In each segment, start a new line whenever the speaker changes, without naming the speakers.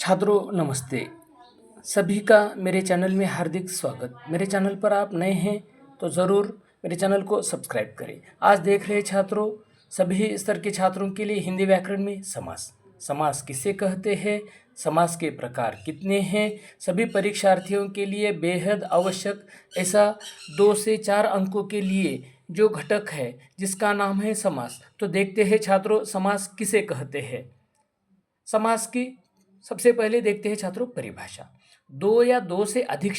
छात्रों नमस्ते। सभी का मेरे चैनल में हार्दिक स्वागत। मेरे चैनल पर आप नए हैं तो ज़रूर मेरे चैनल को सब्सक्राइब करें। आज देख रहे छात्रों, सभी स्तर के छात्रों के लिए हिंदी व्याकरण में समास। समास किसे कहते हैं, समास के प्रकार कितने हैं, सभी परीक्षार्थियों के लिए बेहद आवश्यक ऐसा 2 से 4 अंकों के लिए जो घटक है जिसका नाम है समास। तो देखते हैं छात्रों, समास किसे कहते हैं। समास की सबसे पहले देखते हैं छात्रों परिभाषा। दो या दो से अधिक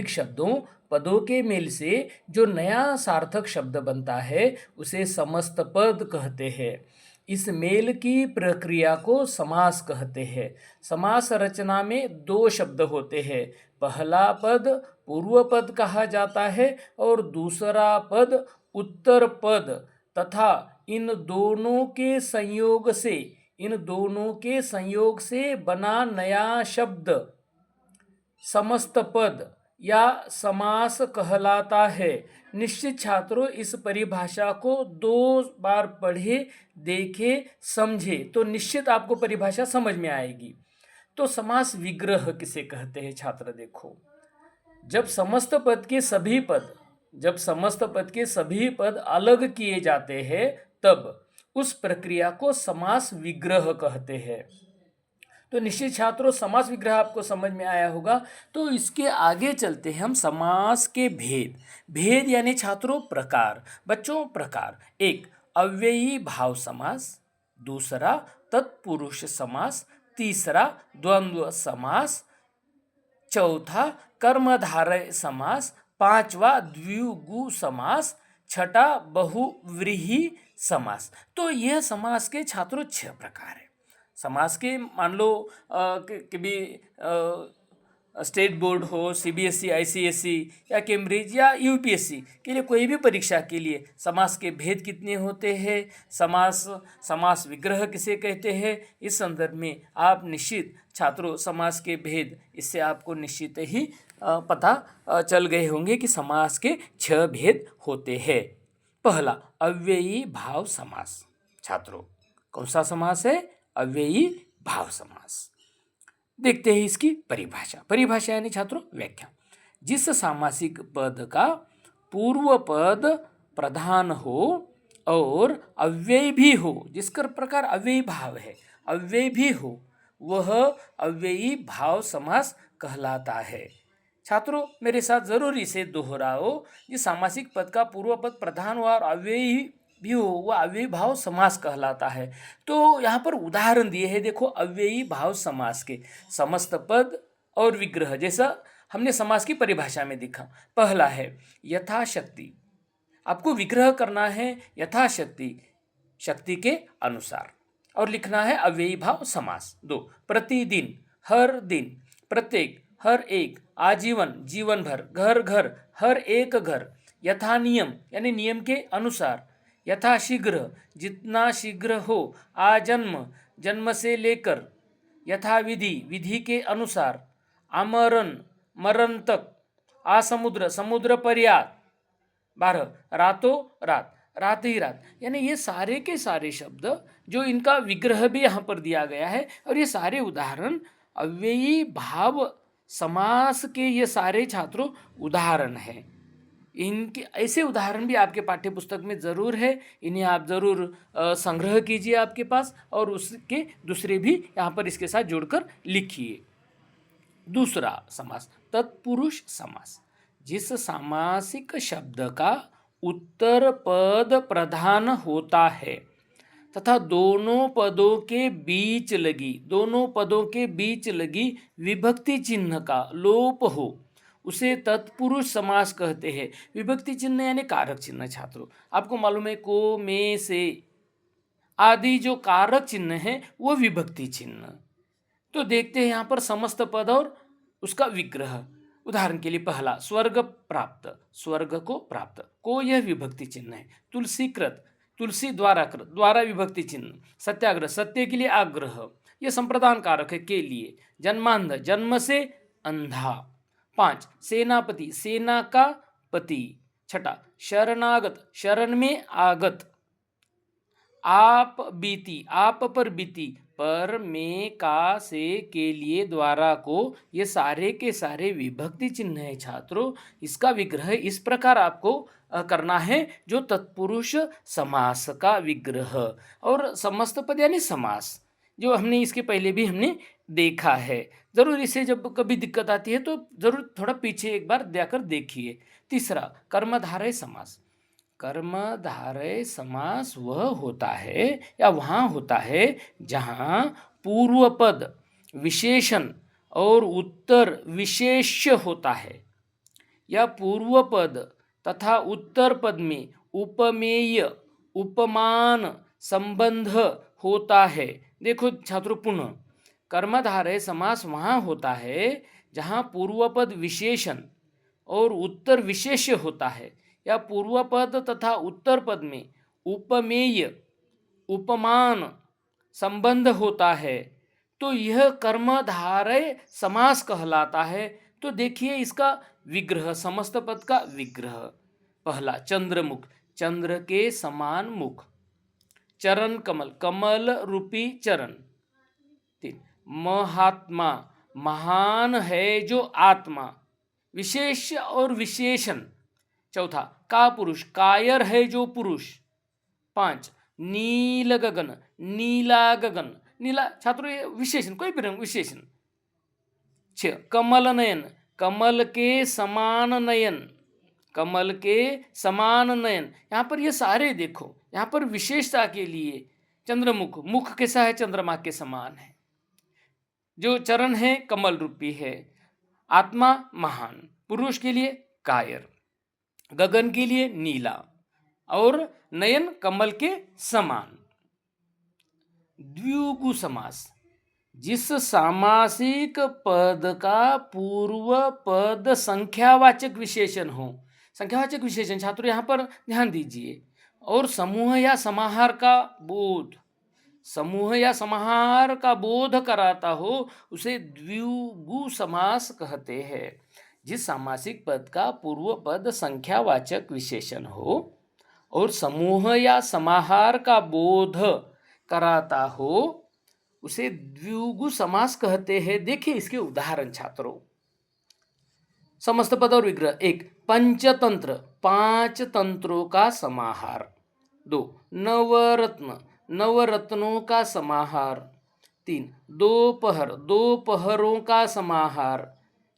शब्दों पदों के मेल से जो नया सार्थक शब्द बनता है उसे समस्त पद कहते हैं। इस मेल की प्रक्रिया को समास कहते हैं। समास रचना में 2 शब्द होते हैं। पहला पद पूर्व पद कहा जाता है और दूसरा पद उत्तर पद तथा इन दोनों के संयोग से बना नया शब्द समस्त पद या समास कहलाता है। निश्चित छात्रों इस परिभाषा को 2 बार पढ़े, देखे, समझे तो निश्चित आपको परिभाषा समझ में आएगी। तो समास विग्रह किसे कहते हैं छात्र देखो, जब समस्त पद के सभी पद अलग किए जाते हैं तब उस प्रक्रिया को समास विग्रह कहते हैं। तो निश्चित छात्रों समास विग्रह आपको समझ में आया होगा। तो इसके आगे चलते हैं हम समास के भेद यानी छात्रों प्रकार। बच्चों प्रकार, एक अव्ययी भाव समास, दूसरा तत्पुरुष समास, तीसरा द्वंद्व समास, चौथा कर्मधारय समास, पांचवा द्विगु समास, छठा बहुव्रीहि समास। तो यह समास के छात्रों 6 प्रकार है। समास के मान लो कि भी स्टेट बोर्ड हो, सीबीएसई, आईसीएसई या कैम्ब्रिज या यूपीएससी के लिए कोई भी परीक्षा के लिए समास के भेद कितने होते हैं, समास विग्रह किसे कहते हैं, इस संदर्भ में आप निश्चित छात्रों समास के भेद इससे आपको निश्चित ही पता चल गए होंगे कि समास के 6 भेद होते हैं। पहला अव्ययी भाव समास। छात्रों कौन सा समास है? अव्ययी भाव समास। देखते हैं इसकी परिभाषा यानी छात्रों व्याख्या। जिस सामासिक पद का पूर्व पद प्रधान हो और अव्यय भी हो, जिसका प्रकार अव्ययी भाव है, अव्यय भी हो, वह अव्ययी भाव समास कहलाता है। छात्रों मेरे साथ जरूर इसे दोहराओ। जिस सामासिक पद का पूर्व पद प्रधान हो और अव्ययी भी हो वह अव्ययी भाव समास कहलाता है। तो यहाँ पर उदाहरण दिए हैं, देखो अव्ययी भाव समास के समस्त पद और विग्रह जैसा हमने समास की परिभाषा में देखा। पहला है यथाशक्ति, आपको विग्रह करना है यथाशक्ति, शक्ति के अनुसार, और लिखना है अव्ययी भाव समास। 2 प्रतिदिन, हर दिन, प्रत्येक, हर एक, आजीवन, जीवन भर, घर घर, हर एक घर, यथा नियम यानी नियम के अनुसार, यथाशीघ्र जितना शीघ्र हो, आजन्म जन्म से लेकर, यथाविधि विधि के अनुसार, आमरण मरण तक, आसमुद्र समुद्र पर्याप्त, 12 रातों रात, रात ही रात। यानी ये सारे के सारे शब्द जो इनका विग्रह भी यहाँ पर दिया गया है और ये सारे उदाहरण अव्ययी भाव समास के ये सारे छात्रों उदाहरण हैं। इनके ऐसे उदाहरण भी आपके पाठ्य पुस्तक में ज़रूर है, इन्हें आप ज़रूर संग्रह कीजिए आपके पास और उसके दूसरे भी यहाँ पर इसके साथ जोड़कर लिखिए। दूसरा समास तत्पुरुष समास। जिस सामासिक शब्द का उत्तर पद प्रधान होता है तथा दोनों पदों के बीच लगी विभक्ति चिन्ह का लोप हो उसे तत्पुरुष समास कहते हैं। विभक्ति चिन्ह यानी कारक चिन्ह। छात्रों आपको मालूम है को, में, से आदि जो कारक चिन्ह है वो विभक्ति चिन्ह। तो देखते हैं यहाँ पर समस्त पद और उसका विग्रह। उदाहरण के लिए पहला स्वर्ग प्राप्त, स्वर्ग को प्राप्त, को यह विभक्ति चिन्ह है। तुलसीकृत, तुलसी द्वारा कृत, द्वारा विभक्ति चिन्ह। सत्याग्रह, सत्य के लिए आग्रह, यह संप्रदान कारक है के लिए। जन्मांध, जन्म से अंधा। 5 सेनापति, सेना का पति। 6 शरणागत, शरण में आगत। आप बीती, आप पर बीती, पर, में, का, से, के लिए, द्वारा, को, ये सारे के सारे विभक्ति चिन्ह है छात्रों। इसका विग्रह इस प्रकार आपको करना है जो तत्पुरुष समास का विग्रह। और समस्त पद यानी समास, जो हमने इसके पहले भी हमने देखा है। ज़रूर इसे जब कभी दिक्कत आती है तो ज़रूर थोड़ा पीछे एक बार जाकर देखिए। तीसरा, कर्मधारय समास। कर्मधारय समास वह होता है या वहाँ होता है जहाँ पूर्व पद विशेषण और उत्तर विशेष्य होता है, या पूर्व पद तथा उत्तर पद में उपमेय उपमान संबंध होता है। देखो छात्रों, पुनः कर्मधारय समास वहाँ होता है जहाँ पूर्व पद विशेषण और उत्तर विशेष्य होता है, या पूर्व पद तथा उत्तर पद में उपमेय उपमान संबंध होता है, तो यह कर्मधारय समास कहलाता है। तो देखिए इसका विग्रह, समस्त पद का विग्रह। पहला, चंद्रमुख, चंद्र के समान मुख। चरण कमल, कमल रूपी चरण। 3, महात्मा, महान है जो आत्मा, विशेष और विशेषण। चौथा, का पुरुष, कायर है जो पुरुष। 5, नील गगन, नीला गगन, नीला छात्रों ये विशेषण, कोई भी रंग विशेषण। 6, कमल नयन, कमल के समान नयन, कमल के समान नयन। यहाँ पर ये सारे देखो, यहाँ पर विशेषता के लिए चंद्रमुख, मुख कैसा है, चंद्रमा के समान है। जो चरण है कमल रूपी है। आत्मा महान, पुरुष के लिए कायर, गगन के लिए नीला, और नयन कमल के समान। द्विगु समास, जिस सामासिक पद का पूर्व पद संख्यावाचक विशेषण हो। संख्यावाचक विशेषण छात्रों यहाँ पर ध्यान दीजिए। और समूह या समाहार का बोध, समूह या समाहार का बोध कराता हो, उसे द्विगु समास कहते हैं। जिस सामासिक पद का पूर्व पद संख्यावाचक विशेषण हो और समूह या समाहार का बोध कराता हो, उसे द्विगु समास कहते हैं। देखिए इसके उदाहरण छात्रों। समस्त पद और विग्रह। 1, पंचतंत्र, 5 तंत्रों का समाहार। 2, नवरत्न, नवरत्नों का समाहार। 3, दोपहर, दोपहरों का समाहार।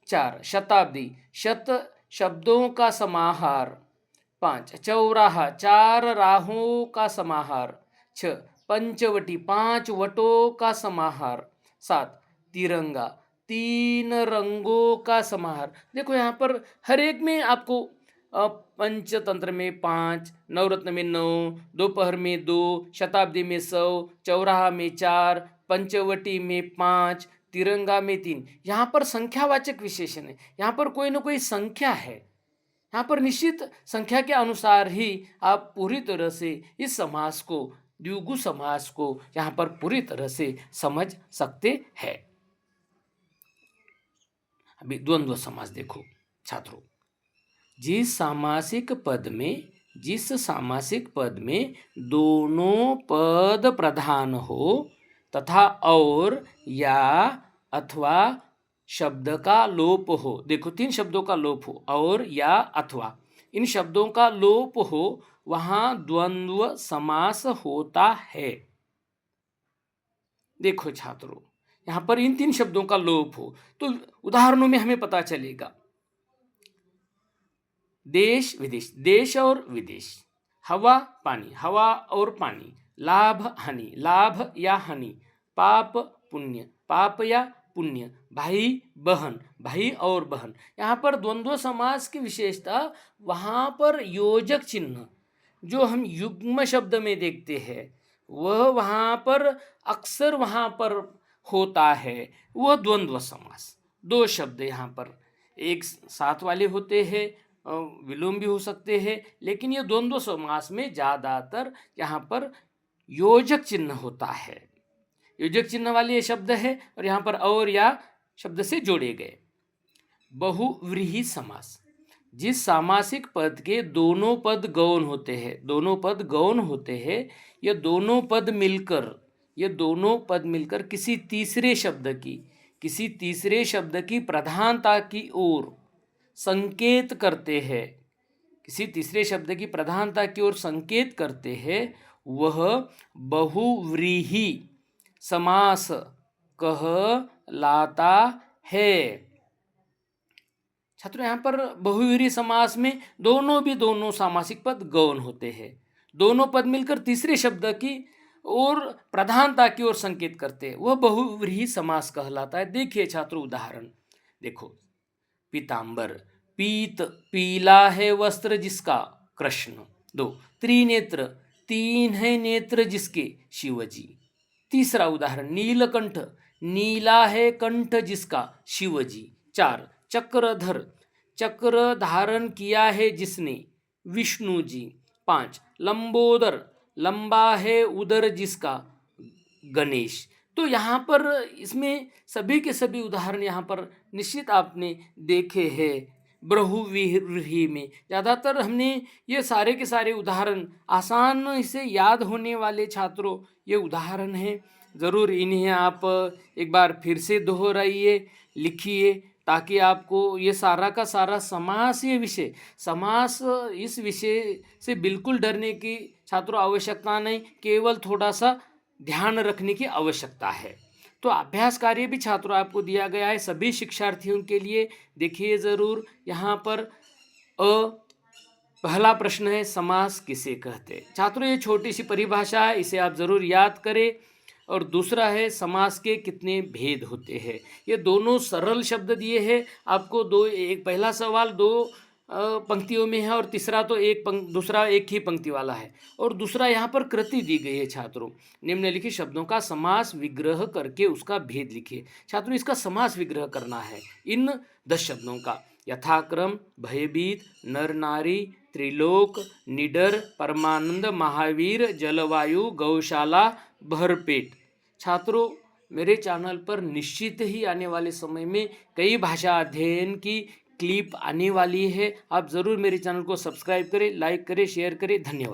4, शताब्दी, शत शब्दों का समाहार। 5, चौराहा, 4 राहों का समाहार। 6, पंचवटी, 5 वटों का समाहार। 7, तिरंगा, 3 रंगों का समाहार। देखो यहाँ पर हर एक में आपको पंचतंत्र में 5, नवरत्न में 9, दोपहर में 2, शताब्दी में 100, चौराहा में 4, पंचवटी में 5, तिरंगा में 3। यहाँ पर संख्यावाचक विशेषण है, यहाँ पर कोई ना कोई संख्या है। यहाँ पर निश्चित संख्या के अनुसार ही आप पूरी तरह से इस समास को, द्विगु समास को यहाँ पर पूरी तरह से समझ सकते हैं। अभी द्वंद्व समास देखो छात्रों। जिस सामासिक पद में दोनों पद प्रधान हो तथा और या अथवा शब्द का लोप हो। देखो 3 शब्दों का लोप हो, और या अथवा, इन शब्दों का लोप हो, वहां द्वंद्व समास होता है। देखो छात्रों, यहां पर इन 3 शब्दों का लोप हो तो उदाहरणों में हमें पता चलेगा। देश विदेश, देश और विदेश। हवा पानी, हवा और पानी। लाभ हानि, लाभ या हानि। पाप पुण्य, पाप या पुण्य। भाई बहन, भाई और बहन। यहाँ पर द्वंद्व समास की विशेषता, वहाँ पर योजक चिन्ह जो हम युग्म शब्द में देखते हैं, वह वहाँ पर अक्सर वहाँ पर होता है, वह द्वंद्व समास। 2 शब्द यहाँ पर एक साथ वाले होते हैं, विलोम भी हो सकते हैं, लेकिन ये द्वंद्व समास में ज़्यादातर यहाँ पर योजक चिन्ह होता है। योजक चिन्ह वाले ये शब्द है, और यहाँ पर और या शब्द से जोड़े गए। बहुव्रीहि समास, जिस सामासिक पद के दोनों पद गौण होते हैं, दोनों पद गौण होते हैं, ये दोनों पद मिलकर ये दोनों पद मिलकर किसी तीसरे शब्द की प्रधानता की ओर संकेत करते हैं, किसी तीसरे शब्द की प्रधानता की ओर संकेत करते हैं, वह बहुव्रीहि समास कहलाता है। छात्रों, यहाँ पर बहुव्रीहि समास में दोनों सामासिक पद गौण होते हैं। दोनों पद मिलकर तीसरे शब्द की और प्रधानता की ओर संकेत करते हैं, वह बहुव्रीहि समास कहलाता है। देखिए छात्रों, उदाहरण देखो। पीतांबर, पीत पीला है वस्त्र जिसका, कृष्ण। 2 त्रिनेत्र, 3 है नेत्र जिसके, शिवजी। तीसरा उदाहरण नीलकंठ, नीला है कंठ जिसका, शिवजी। 4 चक्रधर, चक्र धारण किया है जिसने, विष्णु जी। 5 लंबोदर, लंबा है उदर जिसका, गणेश। तो यहाँ पर इसमें सभी के सभी उदाहरण यहाँ पर निश्चित आपने देखे हैं। बहुव्रीहि में ज़्यादातर हमने ये सारे के सारे उदाहरण आसान से याद होने वाले छात्रों ये उदाहरण हैं। ज़रूर इन्हें आप एक बार फिर से दोहराइए, लिखिए, ताकि आपको ये सारा का सारा समास इस विषय से बिल्कुल डरने की छात्रों आवश्यकता नहीं, केवल थोड़ा सा ध्यान रखने की आवश्यकता है। तो अभ्यास कार्य भी छात्रों आपको दिया गया है सभी शिक्षार्थियों के लिए। देखिए ज़रूर, यहाँ पर पहला प्रश्न है, समास किसे कहते हैं। छात्रों, ये छोटी सी परिभाषा है, इसे आप ज़रूर याद करें। और दूसरा है, समास के कितने भेद होते हैं। ये दोनों सरल शब्द दिए हैं आपको। एक पहला सवाल 2 पंक्तियों में है और तीसरा तो दूसरा एक ही पंक्ति वाला है। और दूसरा यहाँ पर कृति दी गई है छात्रों, निम्नलिखित शब्दों का समास विग्रह करके उसका भेद लिखिए। छात्रों, इसका समास विग्रह करना है इन 10 शब्दों का। यथाक्रम, भयभीत, नर नारी, त्रिलोक, निडर, परमानंद, महावीर, जलवायु, गौशाला, भरपेट। छात्रों, मेरे चैनल पर निश्चित ही आने वाले समय में कई भाषा अध्ययन की क्लिप आने वाली है। आप ज़रूर मेरे चैनल को सब्सक्राइब करें, लाइक करें, शेयर करें। धन्यवाद।